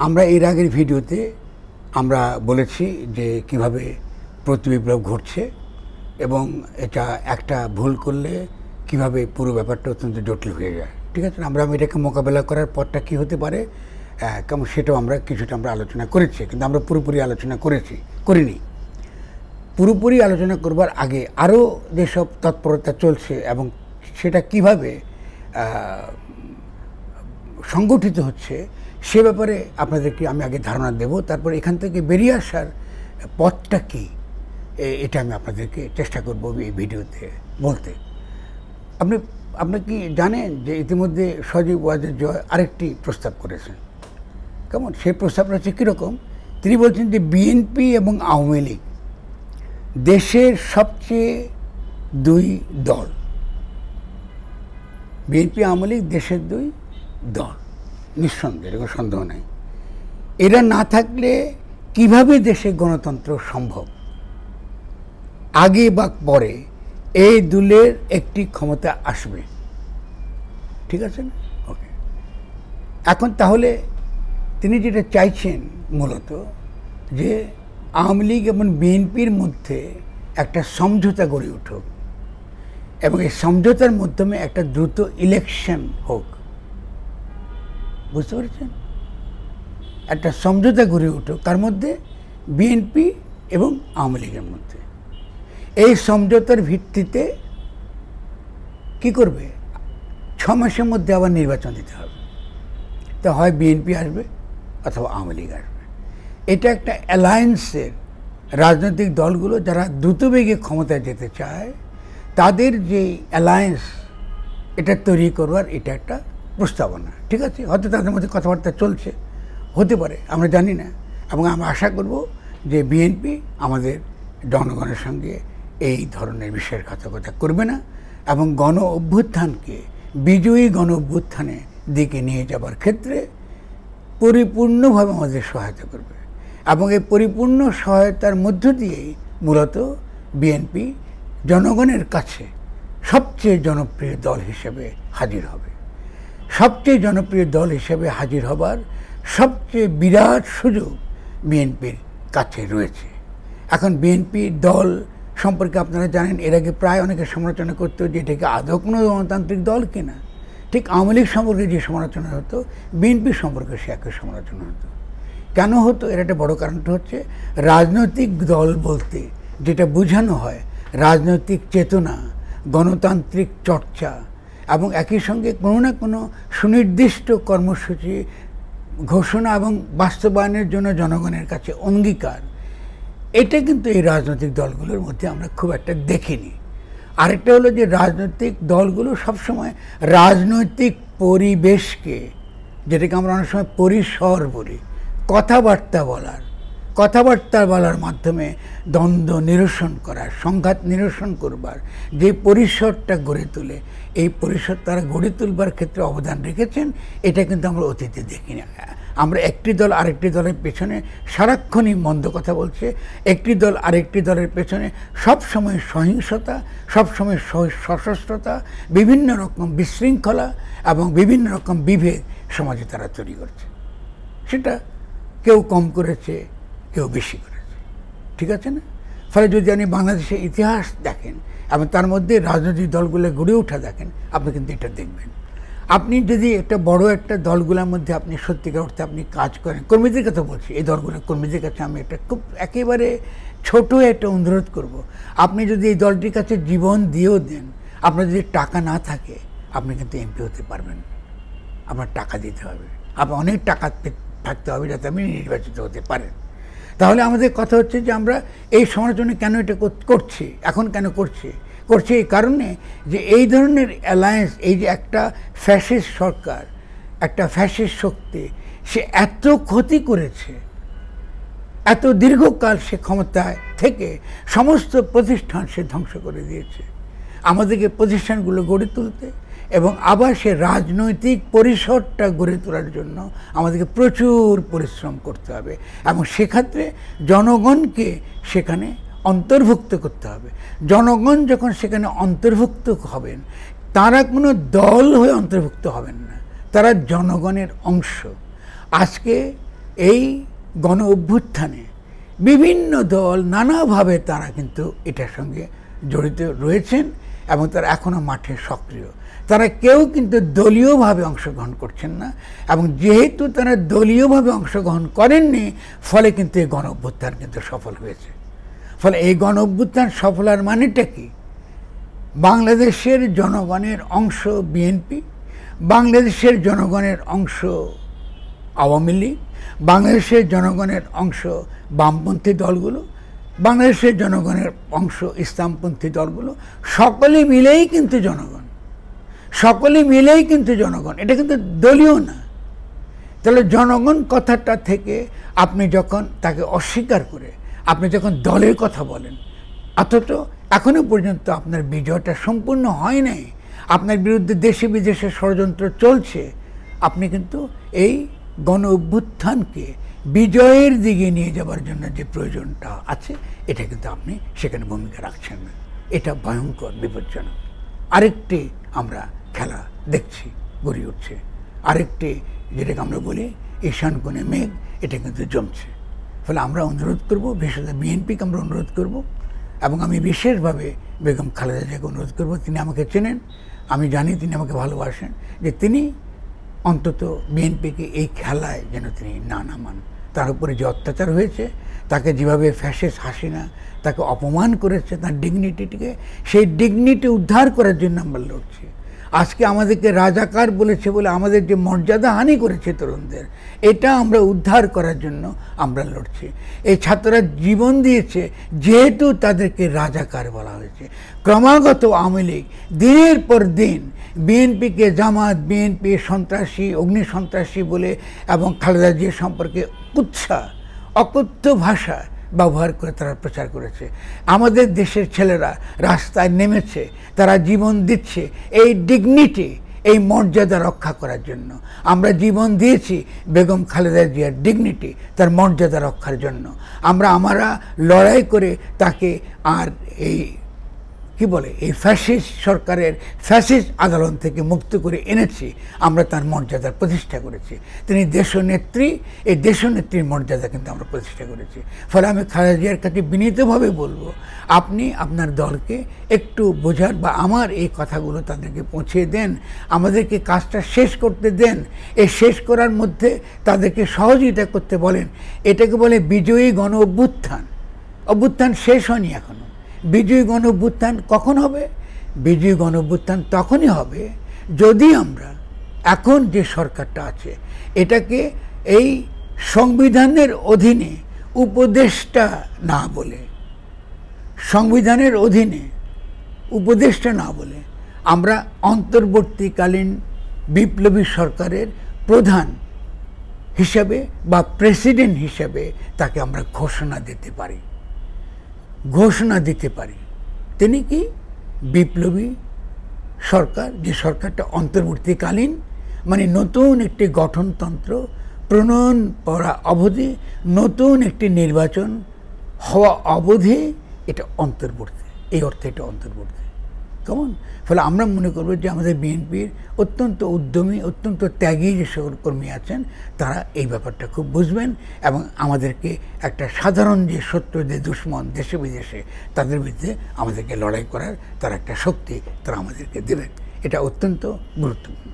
আমরা এর আগের ভিডিওতে আমরা বলেছি যে কিভাবে প্রতিবিপ্লব ঘটছে এবং এটা একটা ভুল করলে কিভাবে পুরো ব্যাপারটা অত্যন্ত জটিল হয়ে যায়। ঠিক আছে, আমরা এটাকে মোকাবেলা করার পথটা কী হতে পারে কেমন সেটাও আমরা কিছুটা আলোচনা করেছি, কিন্তু আমরা পুরোপুরি আলোচনা করিনি। পুরোপুরি আলোচনা করবার আগে আরও যেসব তৎপরতা চলছে এবং সেটা কিভাবে সংগঠিত হচ্ছে সে ব্যাপারে আপনাদেরকে আমি আগে ধারণা দেব, তারপর এখান থেকে বেরিয়ে আসার পথটা কী এটা আমি আপনাদেরকে চেষ্টা করব এই ভিডিওতে বলতে। আপনি কি জানেন যে ইতিমধ্যে সজীব ওয়াজেদ জয় আরেকটি প্রস্তাব করেছেন? কেমন সেই প্রস্তাবটা হচ্ছে কীরকম? তিনি বলছেন যে বিএনপি এবং আওয়ামী লীগ দেশের সবচেয়ে দুই দল। বিএনপি আওয়ামী লীগ দেশের দুই দল, নিঃসন্দেহে কোনো সন্দেহ নাই। এরা না থাকলে কিভাবে দেশে গণতন্ত্র সম্ভব? আগে বা পরে এই দলের একটি ক্ষমতা আসবে, ঠিক আছে না? ওকে, এখন তাহলে তিনি যেটা চাইছেন মূলত যে আওয়ামী লীগ এবং বিএনপির মধ্যে একটা সমঝোতা গড়ে উঠুক এবং এই সমঝোতার মাধ্যমে একটা দ্রুত ইলেকশন হোক। বুঝতে পেরেছেন? একটা সমঝোতা গড়ে উঠুক তার মধ্যে বিএনপি এবং আওয়ামী লীগের মধ্যে। এই সমঝোতার ভিত্তিতে কি করবে? 6 মাসের মধ্যে আবার নির্বাচন দিতে হবে। তা হয় বিএনপি আসবে অথবা আওয়ামী লীগ আসবে। এটা একটা অ্যালায়েন্সের রাজনৈতিক দলগুলো যারা দ্রুতবেগে ক্ষমতায় যেতে চায় তাদের যে অ্যালায়েন্স এটা তৈরি করবার এটা একটা প্রস্তাবনা। ঠিক আছে, হয়তো তাদের মধ্যে কথাবার্তা চলছে, হতে পারে, আমরা জানি না। এবং আমরা আশা করব যে বিএনপি আমাদের জনগণের সঙ্গে এই ধরনের বিষয়ের কথা করবে না এবং গণ অভ্যুত্থানকে বিজয়ী গণ অভ্যুত্থানের দিকে নিয়ে যাবার ক্ষেত্রে পরিপূর্ণভাবে আমাদের সহায়তা করবে এবং এই পরিপূর্ণ সহায়তার মধ্য দিয়েই মূলত বিএনপি জনগণের কাছে সবচেয়ে জনপ্রিয় দল হিসেবে হাজির হবে। সবচেয়ে জনপ্রিয় দল হিসেবে হাজির হবার সবচেয়ে বিরাট সুযোগ বিএনপির কাছে রয়েছে। এখন বিএনপি দল সম্পর্কে আপনারা জানেন, এর আগে প্রায় অনেকে সমালোচনা করতো যে এটাকে আদৌ কোনো গণতান্ত্রিক দল কিনা। ঠিক আওয়ামী লীগ সম্পর্কে যে সমালোচনা হতো বিএনপি সম্পর্কে সে একই সমালোচনা হতো। কেন হতো? এর একটা বড় কারণটা হচ্ছে রাজনৈতিক দল বলতে যেটা বোঝানো হয় রাজনৈতিক চেতনা, গণতান্ত্রিক চর্চা এবং একই সঙ্গে কোনো না কোনো সুনির্দিষ্ট কর্মসূচি ঘোষণা এবং বাস্তবায়নের জন্য জনগণের কাছে অঙ্গীকার। এটা কিন্তু এই রাজনৈতিক দলগুলোর মধ্যে আমরা খুব একটা দেখিনি। আরেকটা হলো যে রাজনৈতিক দলগুলো সবসময় রাজনৈতিক পরিবেশকে, যেটাকে আমরা অনেক সময় পরিসর বলি, কথাবার্তা বলার মাধ্যমে দ্বন্দ্ব নিরসন করার, সংঘাত নিরসন করবার যে পরিসরটা গড়ে তোলে, এই পরিসর তারা গড়ে তুলবার ক্ষেত্রে অবদান রেখেছেন। এটা কিন্তু আমরা অতীতে দেখি না। আমরা একটি দল আরেকটি দলের পেছনে সারাক্ষণই মন্দ কথা বলছে, একটি দল আরেকটি দলের পেছনে সবসময় সহিংসতা, সবসময় সশস্ত্রতা, বিভিন্ন রকম বিশৃঙ্খলা এবং বিভিন্ন রকম বিভেদ সমাজে তারা তৈরি করছে। সেটা কেউ কম করেছে, কেউ বেশি করেছে, ঠিক আছে না? ফলে যদি আপনি বাংলাদেশের ইতিহাস দেখেন এবং তার মধ্যে রাজনৈতিক দলগুলো গড়ে ওঠা দেখেন, আপনি কিন্তু এটা দেখবেন। আপনি যদি একটা বড় একটা দলগুলোর মধ্যে আপনি সত্যিকার অর্থে আপনি কাজ করেন, কর্মীদের কথা বলছি, এই দলগুলোর কর্মীদের কাছে আমি একটা খুব একেবারে ছোট একটা অনুরোধ করব, আপনি যদি এই দলটির কাছে জীবন দিয়েও দেন, আপনার যদি টাকা না থাকে আপনি কিন্তু এমপি হতে পারবেন। আপনার টাকা দিতে হবে, আপনার অনেক টাকা থাকতে হবে যাতে আপনি নির্বাচিত হতে পারেন। তাহলে আমাদের কথা হচ্ছে যে আমরা এই সমালোচনা কেন এটা করছি, এখন কেন করছি এই কারণে যে এই ধরনের অ্যালায়েন্স, এই যে একটা ফ্যাসিস্ট সরকার, একটা ফ্যাসিস্ট শক্তি, সে এত ক্ষতি করেছে, এত দীর্ঘকাল সে ক্ষমতায় থেকে সমস্ত প্রতিষ্ঠান সে ধ্বংস করে দিয়েছে। আমাদেরকে প্রতিষ্ঠানগুলো গড়ে তুলতে এবং আবার সে রাজনৈতিক পরিসরটা গড়ে তোলার জন্য আমাদেরকে প্রচুর পরিশ্রম করতে হবে এবং সেক্ষেত্রে জনগণকে সেখানে অন্তর্ভুক্ত করতে হবে। জনগণ যখন সেখানে অন্তর্ভুক্ত হবেন, তারা কোনো দল হয়ে অন্তর্ভুক্ত হবেন না, তারা জনগণের অংশ। আজকে এই গণ অভ্যুত্থানে বিভিন্ন দল নানাভাবে তারা কিন্তু এটার সঙ্গে জড়িত রয়েছেন এবং তারা এখনও মাঠে সক্রিয়। তারা কেউ কিন্তু দলীয়ভাবে অংশগ্রহণ করছেন না, এবং যেহেতু তারা দলীয়ভাবে অংশগ্রহণ করেননি, ফলে কিন্তু এই গণ অভ্যুত্থান কিন্তু সফল হয়েছে। ফলে এই গণ অভ্যুত্থান সফল হওয়ার মানেটা কি? বাংলাদেশের জনগণের অংশ বিএনপি, বাংলাদেশের জনগণের অংশ আওয়ামী লীগ, বাংলাদেশের জনগণের অংশ বামপন্থী দলগুলো, বাংলাদেশের জনগণের অংশ ইসলামপন্থী দলগুলো, সকলে মিলেই কিন্তু জনগণ, সকলে মিলেই কিন্তু জনগণ। এটা কিন্তু দলীয় না। তাহলে জনগণ কথাটা থেকে আপনি যখন তাকে অস্বীকার করে আপনি যখন দলের কথা বলেন, অথচ এখনো পর্যন্ত আপনার বিজয়টা সম্পূর্ণ হয় নাই, আপনার বিরুদ্ধে দেশে বিদেশে ষড়যন্ত্র চলছে, আপনি কিন্তু এই গণ অভ্যুত্থানকে বিজয়ের দিকে নিয়ে যাবার জন্য যে প্রয়োজনটা আছে, এটা কিন্তু আপনি সেখানে ভূমিকা রাখছেন না। এটা ভয়ঙ্কর, বিপজ্জনক। আরেকটি আমরা খেলা দেখছি গড়ে উঠছে, আরেকটি যেটাকে আমরা বলি ঈশান কোণে মেঘ, এটা কিন্তু জমছে। ফলে আমরা অনুরোধ করব, বিশেষত বিএনপিকে আমরা অনুরোধ করব, এবং আমি বিশেষভাবে বেগম খালেদা জিয়াকে অনুরোধ করব, তিনি আমাকে চেনেন, আমি জানি তিনি আমাকে ভালোবাসেন, যে তিনি অন্তত বিএনপিকে এই খেলায় যেন তিনি না নামান। তার উপরে যে অত্যাচার হয়েছে, তাকে যেভাবে ফ্যাসিস্ট হাসিনা তাকে অপমান করেছে, তার ডিগনিটিকে, সেই ডিগনিটি উদ্ধার করার জন্য আমরা লড়ছি। আজকে আমাদেরকে রাজাকার বলেছে বলে আমাদের যে মর্যাদা হানি করেছে তরুণদের, এটা আমরা উদ্ধার করার জন্য আমরা লড়ছি। এই ছাত্ররা জীবন দিয়েছে যেহেতু তাদেরকে রাজাকার বলা হয়েছে। ক্রমাগত আওয়ামী লীগ দিনের পর দিন বিএনপিকে জামাত, বিএনপি সন্ত্রাসী, অগ্নি সন্ত্রাসী বলে এবং খালেদা জিয়া সম্পর্কে কুৎসা অকথ্য ভাষা ব্যবহার করে তারা প্রচার করেছে। আমাদের দেশের ছেলেরা রাস্তায় নেমেছে, তারা জীবন দিচ্ছে এই ডিগনিটি, এই মর্যাদা রক্ষা করার জন্য। আমরা জীবন দিয়েছি বেগম খালেদা জিয়ার ডিগনিটি, তার মর্যাদা রক্ষার জন্য। আমরা লড়াই করে তাকে আর এই কি বলে এই ফ্যাসিস্ট সরকারের ফ্যাসিস্ট আদালত থেকে মুক্ত করে এনেছি। আমরা তার মর্যাদার প্রতিষ্ঠা করেছি। তিনি দেশনেত্রী, এই দেশনেত্রীর মর্যাদা কিন্তু আমরা প্রতিষ্ঠা করেছি। ফলে আমি খালেদা জিয়ার কাছে বিনীতভাবে বলবো, আপনি আপনার দলকে একটু বোঝার বা আমার এই কথাগুলো তাদেরকে পৌঁছে দেন, আমাদেরকে কাজটা শেষ করতে দেন। এই শেষ করার মধ্যে তাদেরকে সহযোগিতা করতে বলেন। এটাকে বলে বিজয়ী গণ অভ্যুত্থান। অভ্যুত্থান শেষ হয়নি এখনো। বিজয়ী গণ অভ্যুত্থান কখন হবে? বিজয়ী গণ অভ্যুত্থান তখনই হবে যদি আমরা এখন যে সরকারটা আছে এটাকে এই সংবিধানের অধীনে উপদেষ্টা না বলে, সংবিধানের অধীনে উপদেষ্টা না বলে আমরা অন্তর্বর্তীকালীন বিপ্লবী সরকারের প্রধান হিসাবে বা প্রেসিডেন্ট হিসাবে তাকে আমরা ঘোষণা দিতে পারি। তিনি কি বিপ্লবী সরকার, যে সরকারটা অন্তর্বর্তীকালীন, মানে নতুন একটি গঠনতন্ত্র প্রণয়ন করা অবধি, নতুন একটি নির্বাচন হওয়া অবধি এটা অন্তর্বর্তী, এই অর্থে এটা অন্তর্বর্তী। কেমন? ফলে আমরা মনে করব যে আমাদের বিএনপির অত্যন্ত উদ্যমী, অত্যন্ত ত্যাগী যে সকল কর্মী আছেন তারা এই ব্যাপারটা খুব বুঝবেন এবং আমাদেরকে একটা সাধারণ যে শত্রুদের দুশ্মন দেশে বিদেশে তাদের বিরুদ্ধে আমাদেরকে লড়াই করার তার একটা শক্তি তারা আমাদেরকে দেবেন। এটা অত্যন্ত গুরুত্বপূর্ণ।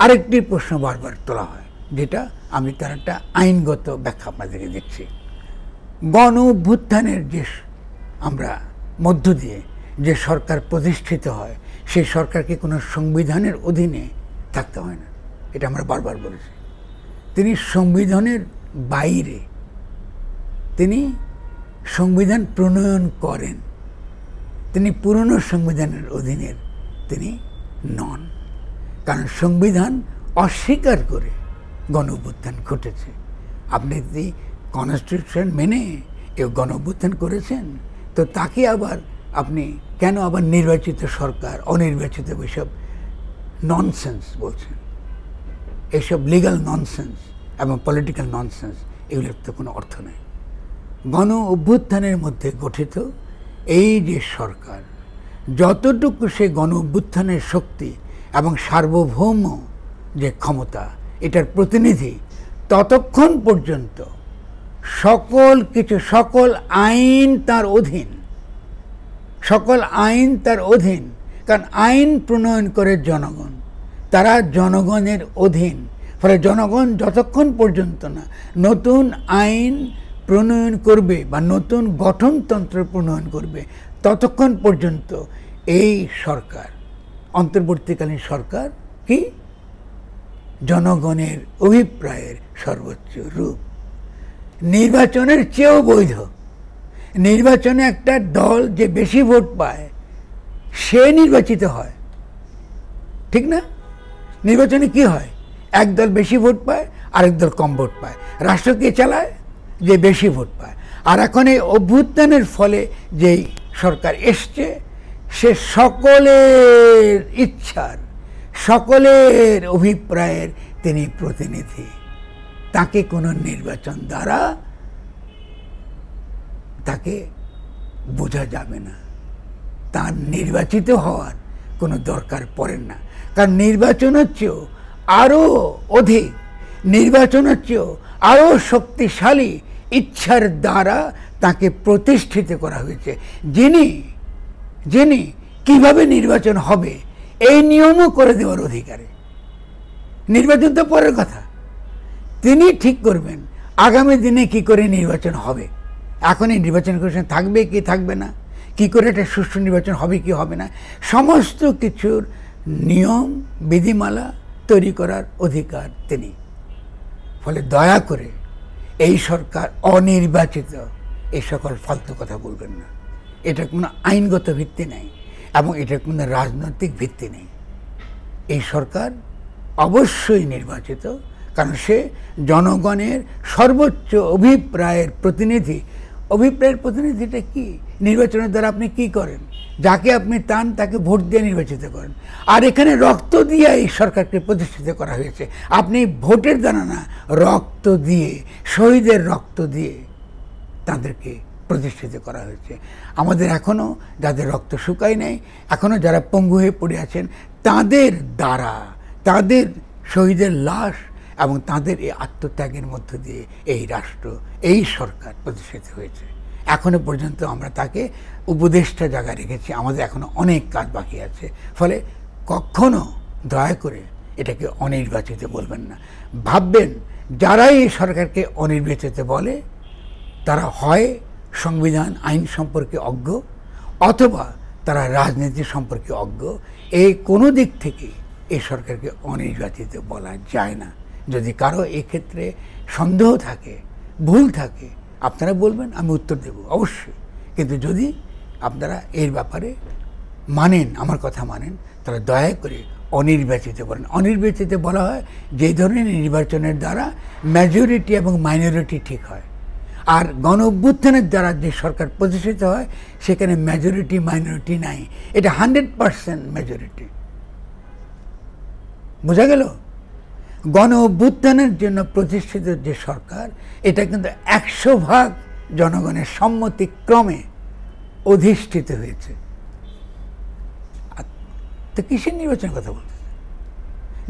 আরেকটি প্রশ্ন বারবার তোলা হয়, যেটা আমি তার একটা আইনগত ব্যাখ্যা আপনাদেরকে দিচ্ছি। গণ অভ্যুত্থানের যে আমরা মধ্য দিয়ে যে সরকার প্রতিষ্ঠিত হয়, সেই সরকারকে কোনো সংবিধানের অধীনে থাকতে হয় না। এটা আমরা বারবার বলেছি। তিনি সংবিধানের বাইরে, তিনি সংবিধান প্রণয়ন করেন, তিনি পুরনো সংবিধানের অধীনের তিনি নন। কারণ সংবিধান অস্বীকার করে গণ অভ্যুত্থান ঘটেছে। আপনি যদি কনস্টিটিউশন মেনে কেউ গণ অভ্যুত্থান করেছেন, তো তাকে আবার আপনি কেন আবার নির্বাচিত সরকার, অনির্বাচিত এসব ননসেন্স বলছেন? এইসব লিগাল ননসেন্স এবং পলিটিক্যাল ননসেন্স, এগুলোর তো কোনো অর্থ নেই। গণ অভ্যুত্থানের মধ্যে গঠিত এই যে সরকার, যতটুকু সে গণ অভ্যুত্থানের শক্তি এবং সার্বভৌম যে ক্ষমতা, এটার প্রতিনিধি, ততক্ষণ পর্যন্ত সকল কিছু, সকল আইন তার অধীন, সকল আইন তার অধীন। কারণ আইন প্রণয়ন করে জনগণ, তারা জনগণের অধীন। ফলে জনগণ যতক্ষণ পর্যন্ত না নতুন আইন প্রণয়ন করবে বা নতুন গঠনতন্ত্র প্রণয়ন করবে, ততক্ষণ পর্যন্ত এই সরকার, অন্তর্বর্তীকালীন সরকার কি জনগণের অভিপ্রায়ের সর্বোচ্চ রূপ, নির্বাচনের চেয়েও বৈধ। নির্বাচনে একটা দল যে বেশি ভোট পায় সে নির্বাচিত হয়, ঠিক না? নির্বাচনে কি হয়? এক দল বেশি ভোট পায়, আরেক দল কম ভোট পায়। রাষ্ট্র কে চালায়? যে বেশি ভোট পায়। আর এখন এই অভ্যুত্থানের ফলে যেই সরকার এসছে, সে সকলের ইচ্ছার, সকলের অভিপ্রায়ের তিনি প্রতিনিধি। তাকে কোনো নির্বাচন দ্বারা তাকে বোঝা যাবে না, তার নির্বাচিত হওয়ার কোনো দরকার পড়ে না। কারণ নির্বাচনের চেয়েও আরও অধিক, নির্বাচনের চেয়েও আরও শক্তিশালী ইচ্ছার দ্বারা তাকে প্রতিষ্ঠিত করা হয়েছে, যিনি কিভাবে নির্বাচন হবে এই নিয়মও করে দেওয়ার অধিকারী। নির্বাচন তো পরের কথা, তিনি ঠিক করবেন আগামী দিনে কি করে নির্বাচন হবে। এখন এই নির্বাচন কমিশন থাকবে কি থাকবে না, কি করে একটা সুষ্ঠু নির্বাচন হবে কি হবে না, সমস্ত কিছুর নিয়ম বিধিমালা তৈরি করার অধিকার তিনি। ফলে দয়া করে এই সরকার অনির্বাচিত এই সকল ফালতু কথা বলবেন না। এটা কোনো আইনগত ভিত্তি নেই এবং এটার কোনো রাজনৈতিক ভিত্তি নেই। এই সরকার অবশ্যই নির্বাচিত, কারণ সে জনগণের সর্বোচ্চ অভিপ্রায়ের প্রতিনিধি। অভিপ্রায়ের প্রতিনিধিটা কি? নির্বাচনের দ্বারা আপনি কি করেন? যাকে আপনি চান তাকে ভোট দিয়ে নির্বাচিত করেন। আর এখানে রক্ত দিয়ে এই সরকারকে প্রতিষ্ঠিত করা হয়েছে। আপনি ভোটের দ্বারা না, রক্ত দিয়ে, শহীদের রক্ত দিয়ে তাদেরকে প্রতিষ্ঠিত করা হয়েছে। আমাদের এখনও যাদের রক্ত শুকায় নেই, এখনও যারা পঙ্গু হয়ে পড়ে আছেন, তাদের দ্বারা, তাদের শহীদের লাশ এবং তাদের এই আত্মত্যাগের মধ্য দিয়ে এই রাষ্ট্র, এই সরকার প্রতিষ্ঠিত হয়েছে। এখনো পর্যন্ত আমরা তাকে উপদেষ্টা জায়গায় রেখেছি, আমাদের এখনো অনেক কাজ বাকি আছে। ফলে কখনো দয়া করে এটাকে অনির্বাচিত বলবেন না। ভাববেন যারাই এই সরকারকে অনির্বাচিত বলে তারা হয় সংবিধান আইন সম্পর্কে অজ্ঞ, অথবা তারা রাজনীতি সম্পর্কে অজ্ঞ। এই কোনো দিক থেকে এই সরকারকে অনির্বাচিত বলা যায় না। যদি কারো এক্ষেত্রে সন্দেহ থাকে, ভুল থাকে, আপনারা বলবেন, আমি উত্তর দেব অবশ্যই। কিন্তু যদি আপনারা এর ব্যাপারে মানেন, আমার কথা মানেন, তাহলে দয়া করে অনির্বাচিত বলেন। অনির্বাচিত বলা হয় যে ধরনের নির্বাচনের দ্বারা মেজরিটি এবং মাইনরিটি ঠিক হয়। আর গণ অভ্যুত্থানের দ্বারা যে সরকার প্রতিষ্ঠিত হয় সেখানে মেজরিটি মাইনরিটি নাই, এটা 100% মেজরিটি। বোঝা গেল? গণ অভ্যুত্থানের জন্য প্রতিষ্ঠিত যে সরকার, এটা কিন্তু 100% জনগণের সম্মতিক্রমে অধিষ্ঠিত হয়েছে। তো কিসের নির্বাচনের কথা বলতে?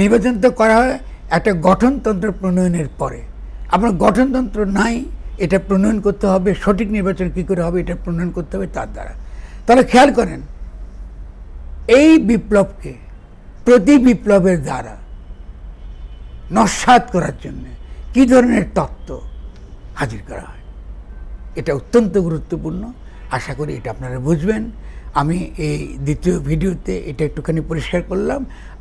নির্বাচন তো করা হয় একটা গঠনতন্ত্র প্রণয়নের পরে। আপনার গঠনতন্ত্র নাই, এটা প্রণয়ন করতে হবে। সঠিক নির্বাচন কী করে হবে এটা প্রণয়ন করতে হবে তার দ্বারা। তাহলে খেয়াল করেন, এই বিপ্লবকে প্রতি বিপ্লবের দ্বারা নস্যাৎ করার জন্য কী ধরনের তত্ত্ব হাজির করা হয়, এটা অত্যন্ত গুরুত্বপূর্ণ। আশা করি এটা আপনারা বুঝবেন। আমি এই দ্বিতীয় ভিডিওতে এটা একটুখানি পরিষ্কার করলাম।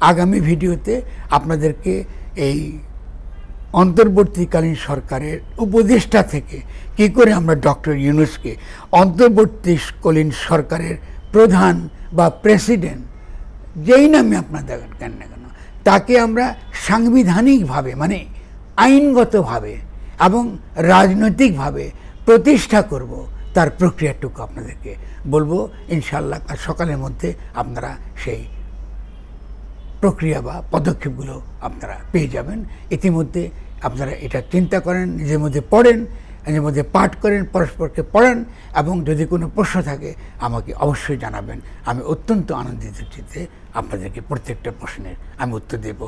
আগামী ভিডিওতে আপনাদেরকে এই অন্তর্বর্তীকালীন সরকারের উপদেষ্টা থেকে কী করে আমরা ডক্টর ইউনূসকে অন্তর্বর্তীকালীন সরকারের প্রধান বা প্রেসিডেন্ট, যেই নামে আপনার দেখেন কেন না কেন, তাকে আমরা সাংবিধানিকভাবে মানে আইনগতভাবে এবং রাজনৈতিকভাবে প্রতিষ্ঠা করব, তার প্রক্রিয়াটুকু আপনাদেরকে বলবো। ইনশাআল্লাহ কাল সকালের মধ্যে আপনারা সেই প্রক্রিয়া বা পদক্ষেপগুলো আপনারা পেয়ে যাবেন। ইতিমধ্যে আপনারা এটা চিন্তা করেন, নিজের মধ্যে পড়েন, নিজের মধ্যে পাঠ করেন, পরস্পরকে পড়ান, এবং যদি কোনো প্রশ্ন থাকে আমাকে অবশ্যই জানাবেন। আমি অত্যন্ত আনন্দিত চিত্তে আপনাদেরকে প্রত্যেকটা প্রশ্নের আমি উত্তর দেব।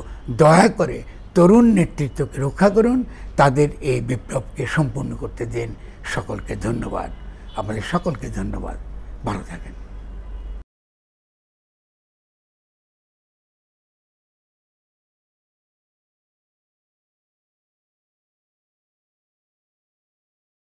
দয়া করে তরুণ নেতৃত্বকে রক্ষা করুন, তাদের এই বিপ্লবকে সম্পূর্ণ করতে দিন। সকলকে ধন্যবাদ, আমাদের সকলকে ধন্যবাদ। ভালো থাকেন।